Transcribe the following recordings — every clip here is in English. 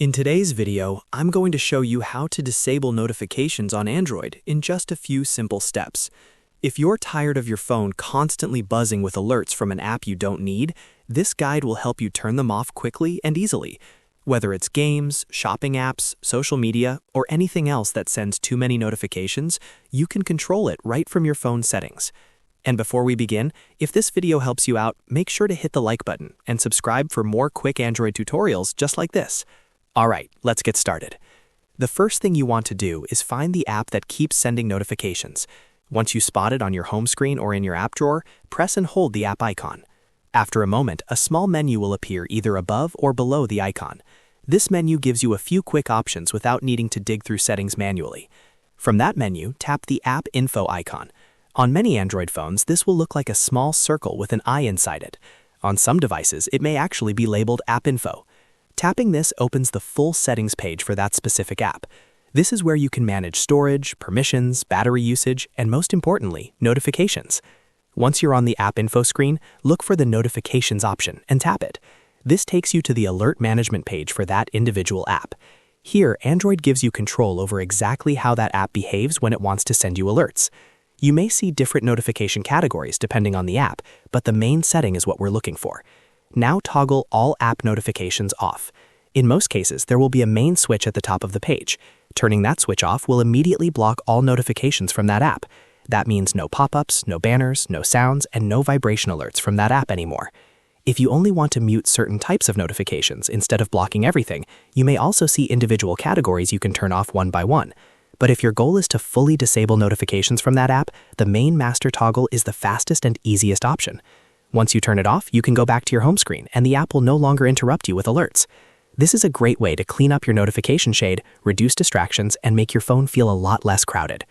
In today's video, I'm going to show you how to disable notifications on Android in just a few simple steps. If you're tired of your phone constantly buzzing with alerts from an app you don't need, this guide will help you turn them off quickly and easily. Whether it's games, shopping apps, social media, or anything else that sends too many notifications, you can control it right from your phone settings. And before we begin, if this video helps you out, make sure to hit the like button and subscribe for more quick Android tutorials just like this. Alright, let's get started. The first thing you want to do is find the app that keeps sending notifications. Once you spot it on your home screen or in your app drawer, press and hold the app icon. After a moment, a small menu will appear either above or below the icon. This menu gives you a few quick options without needing to dig through settings manually. From that menu, tap the App Info icon. On many Android phones, this will look like a small circle with an eye inside it. On some devices, it may actually be labeled App Info. Tapping this opens the full settings page for that specific app. This is where you can manage storage, permissions, battery usage, and most importantly, notifications. Once you're on the App Info screen, look for the Notifications option and tap it. This takes you to the alert management page for that individual app. Here, Android gives you control over exactly how that app behaves when it wants to send you alerts. You may see different notification categories depending on the app, but the main setting is what we're looking for. Now toggle all app notifications off. In most cases, there will be a main switch at the top of the page. Turning that switch off will immediately block all notifications from that app. That means no pop-ups, no banners, no sounds, and no vibration alerts from that app anymore. If you only want to mute certain types of notifications instead of blocking everything, you may also see individual categories you can turn off one by one. But if your goal is to fully disable notifications from that app, the main master toggle is the fastest and easiest option. Once you turn it off, you can go back to your home screen and the app will no longer interrupt you with alerts. This is a great way to clean up your notification shade, reduce distractions, and make your phone feel a lot less crowded.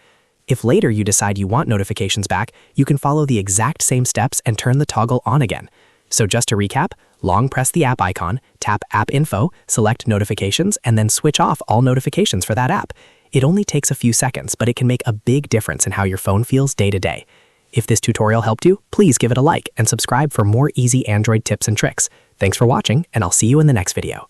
If later you decide you want notifications back, you can follow the exact same steps and turn the toggle on again. So just to recap, long press the app icon, tap App Info, select Notifications, and then switch off all notifications for that app. It only takes a few seconds, but it can make a big difference in how your phone feels day to day. If this tutorial helped you, please give it a like and subscribe for more easy Android tips and tricks. Thanks for watching, and I'll see you in the next video.